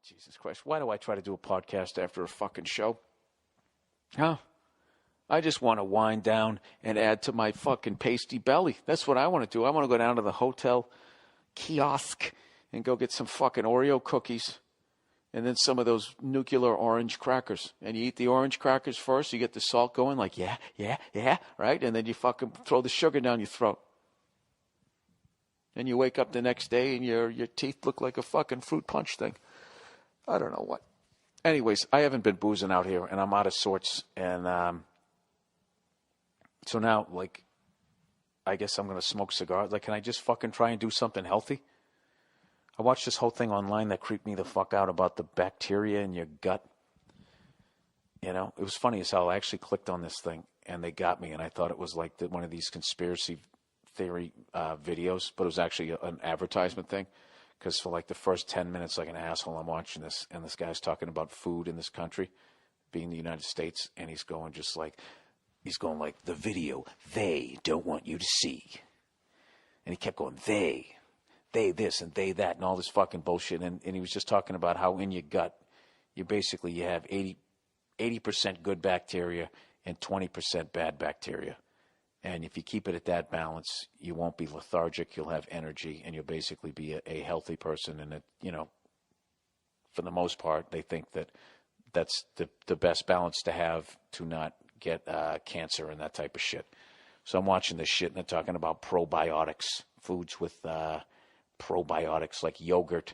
Jesus Christ. Why do I try to do a podcast after a fucking show? Huh? I just want to wind down and add to my fucking pasty belly. That's what I want to do. I want to go down to the hotel kiosk and go get some fucking Oreo cookies and then some of those nuclear orange crackers. And you eat the orange crackers first. You get the salt going like, yeah, right? And then you fucking throw the sugar down your throat. And you wake up the next day and your teeth look like a fucking fruit punch thing. I don't know what. Anyways, I haven't been boozing out here, and I'm out of sorts. And so now, like, I guess I'm going to smoke cigars. Like, can I just fucking try and do something healthy? I watched this whole thing online that creeped me the fuck out about the bacteria in your gut. You know, it was funny as hell. I actually clicked on this thing, and they got me, and I thought it was like one of these conspiracy theory videos, but it was actually an advertisement thing. Because for like the first 10 minutes, like an asshole, I'm watching this, and this guy's talking about food in this country, being the United States, and he's going like, the video they don't want you to see. And he kept going, they this and they that, and all this fucking bullshit. And he was just talking about how in your gut, you have 80% good bacteria and 20% bad bacteria. And if you keep it at that balance, you won't be lethargic, you'll have energy, and you'll basically be a healthy person. And, for the most part, they think that that's the best balance to have to not get cancer and that type of shit. So I'm watching this shit, and they're talking about probiotics, foods with probiotics like yogurt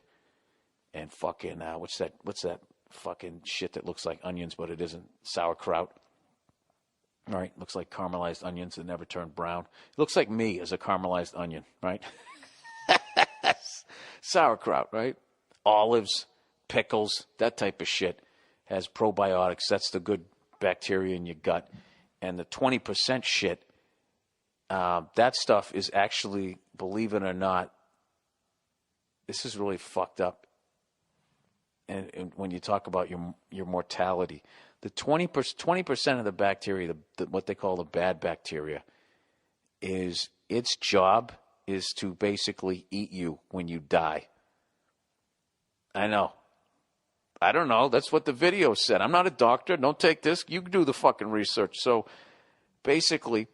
and fucking, what's that fucking shit that looks like onions, but it isn't, sauerkraut. All right, looks like caramelized onions that never turn brown. It looks like me as a caramelized onion, right? Sauerkraut, right? Olives, pickles, that type of shit has probiotics. That's the good bacteria in your gut. And the 20% shit, that stuff is actually, believe it or not, this is really fucked up. And when you talk about your mortality, the 20% of the bacteria, what they call the bad bacteria, is its job is to basically eat you when you die. I know. I don't know. That's what the video said. I'm not a doctor. Don't take this. You do the fucking research. So basically,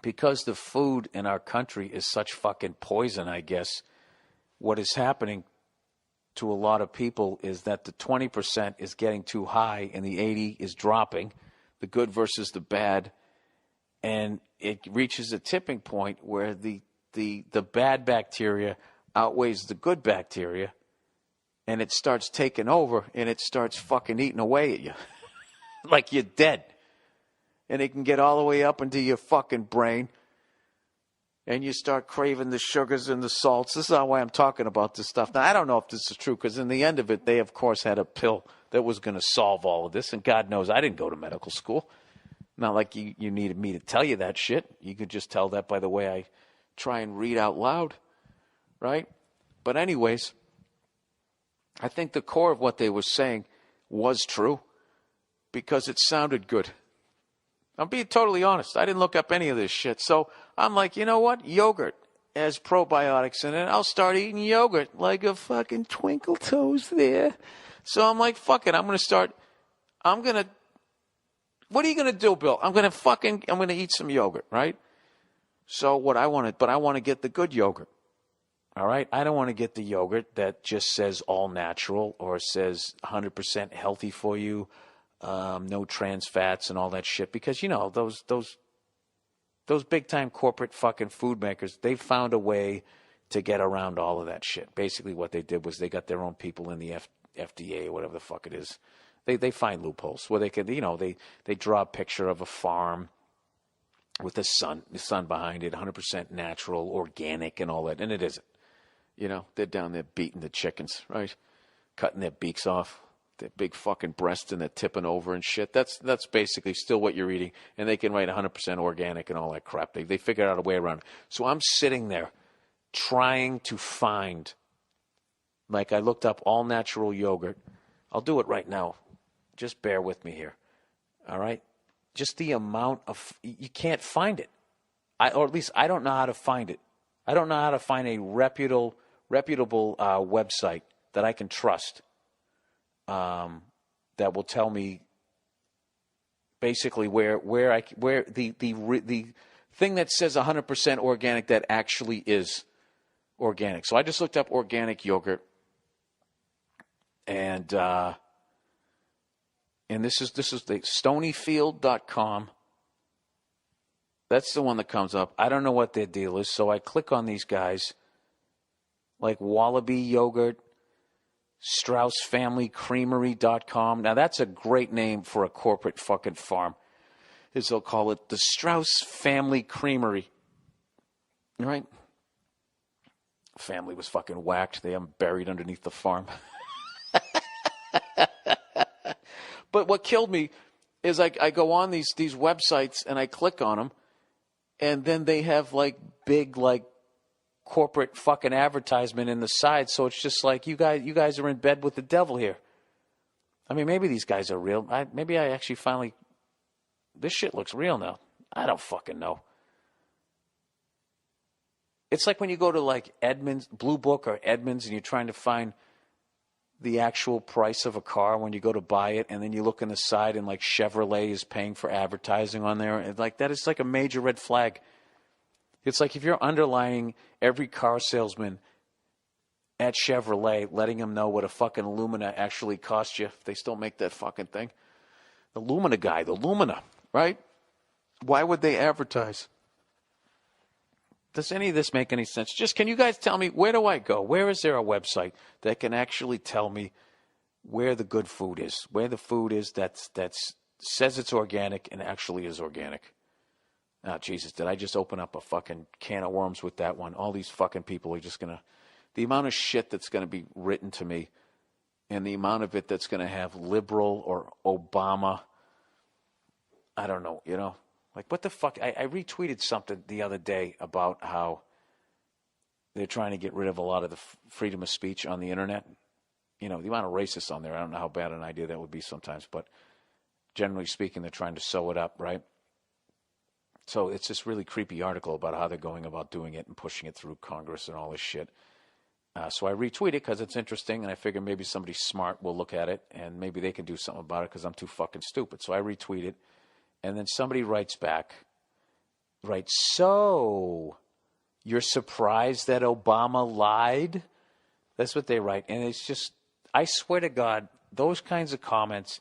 because the food in our country is such fucking poison, I guess, what is happening to a lot of people is that the 20% is getting too high and the 80 is dropping, the good versus the bad, and it reaches a tipping point where the bad bacteria outweighs the good bacteria, and it starts taking over, and it starts fucking eating away at you like you're dead. And it can get all the way up into your fucking brain, and you start craving the sugars and the salts. This is why I'm talking about this stuff. Now, I don't know if this is true, because in the end of it, they, of course, had a pill that was going to solve all of this. And God knows I didn't go to medical school. Not like you needed me to tell you that shit. You could just tell that by the way I try and read out loud, right? But anyways, I think the core of what they were saying was true because it sounded good. I'm being totally honest. I didn't look up any of this shit. So I'm like, you know what? Yogurt has probiotics in it. I'll start eating yogurt like a fucking twinkle toes there. So I'm like, fuck it. What are you going to do, Bill? I'm going to eat some yogurt, right? So I want to get the good yogurt. All right. I don't want to get the yogurt that just says all natural or says 100% healthy for you. No trans fats and all that shit, because those big time corporate fucking food makers, they found a way to get around all of that shit. Basically, what they did was they got their own people in the FDA or whatever the fuck it is. They find loopholes where they can, they draw a picture of a farm with the sun behind it, 100% natural, organic, and all that, and it isn't. They're down there beating the chickens, right, cutting their beaks off. Their big fucking breasts and they're tipping over and shit. That's basically still what you're eating. And they can write 100% organic and all that crap. They figured out a way around it. So I'm sitting there trying to find, like I looked up all natural yogurt. I'll do it right now. Just bear with me here. All right? Just the amount of, you can't find it. Or at least I don't know how to find it. I don't know how to find a reputable website that I can trust that will tell me basically where the thing that says 100% organic that actually is organic. So I just looked up organic yogurt, and this is the Stonyfield.com. That's the one that comes up. I don't know what their deal is, so I click on these guys, like Wallaby Yogurt, StraussFamilyCreamery.com. Now, that's a great name for a corporate fucking farm, is they'll call it the Strauss Family Creamery. All right? Family was fucking whacked. They have buried underneath the farm. But what killed me is I go on these websites and I click on them, and then they have like big like corporate fucking advertisement in the side. So it's just like you guys are in bed with the devil here. I mean, maybe these guys are real. Maybe I actually finally, this shit looks real now. I don't fucking know. It's like when you go to like Edmunds, Blue Book or Edmunds, and you're trying to find the actual price of a car when you go to buy it, and then you look on the side and like Chevrolet is paying for advertising on there. And like that is like a major red flag. It's like if you're underlining every car salesman at Chevrolet, letting them know what a fucking Lumina actually costs you, if they still make that fucking thing. The Lumina guy, the Lumina, right? Why would they advertise? Does any of this make any sense? Just can you guys tell me, where do I go? Where is there a website that can actually tell me where the good food is? Where the food is that says it's organic and actually is organic? Oh, Jesus, did I just open up a fucking can of worms with that one? All these fucking people are just going to... The amount of shit that's going to be written to me and the amount of it that's going to have liberal or Obama, I don't know, you know? Like, what the fuck? I retweeted something the other day about how they're trying to get rid of a lot of the freedom of speech on the internet. You know, the amount of racists on there, I don't know how bad an idea that would be sometimes, but generally speaking, they're trying to sew it up, right? So it's this really creepy article about how they're going about doing it and pushing it through Congress and all this shit. So I retweet it because it's interesting, and I figure maybe somebody smart will look at it, and maybe they can do something about it because I'm too fucking stupid. So I retweet it, and then somebody writes back, so you're surprised that Obama lied? That's what they write. And it's just, I swear to God, those kinds of comments,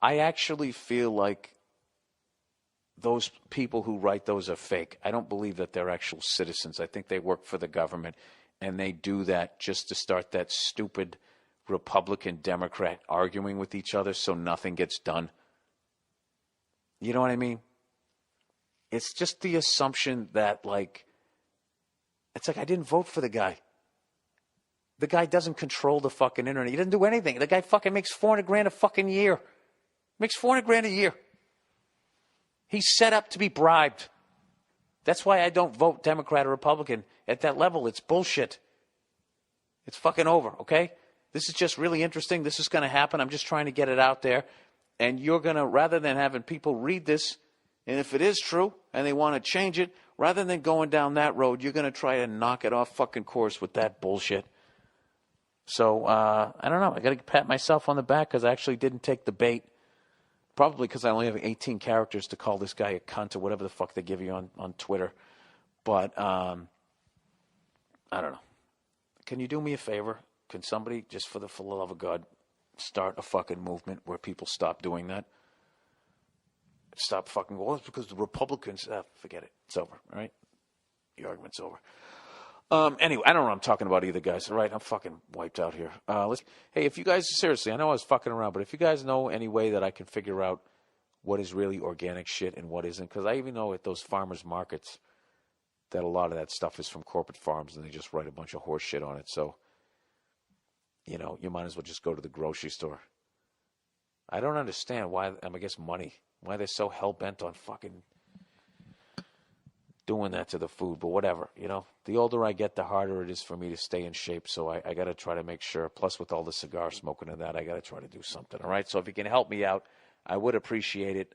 I actually feel like those people who write those are fake. I don't believe that they're actual citizens. I think they work for the government, and they do that just to start that stupid Republican-Democrat arguing with each other so nothing gets done. You know what I mean? It's just the assumption that, like, it's like I didn't vote for the guy. The guy doesn't control the fucking internet. He doesn't do anything. The guy fucking makes $400,000 a fucking year. Makes $400,000 a year. He's set up to be bribed. That's why I don't vote Democrat or Republican at that level. It's bullshit. It's fucking over, okay? This is just really interesting. This is going to happen. I'm just trying to get it out there. And you're going to, rather than having people read this, and if it is true and they want to change it, rather than going down that road, you're going to try to knock it off fucking course with that bullshit. So, I don't know. I got to pat myself on the back because I actually didn't take the bait. Probably because I only have 18 characters to call this guy a cunt or whatever the fuck they give you on Twitter. But, I don't know. Can you do me a favor? Can somebody, just for the love of God, start a fucking movement where people stop doing that? Stop fucking, well, it's because the Republicans, forget it. It's over, all right? The argument's over. Anyway, I don't know what I'm talking about either, guys. All right, I'm fucking wiped out here. Hey, if you guys, seriously, I know I was fucking around, but if you guys know any way that I can figure out what is really organic shit and what isn't, because I even know at those farmers markets that a lot of that stuff is from corporate farms and they just write a bunch of horse shit on it. So, you know, you might as well just go to the grocery store. I don't understand why, I guess money, why they're so hell-bent on fucking doing that to the food, but whatever, you know. The older I get, the harder it is for me to stay in shape, so I got to try to make sure, plus with all the cigar smoking and that, I got to try to do something, all right? So if you can help me out, I would appreciate it.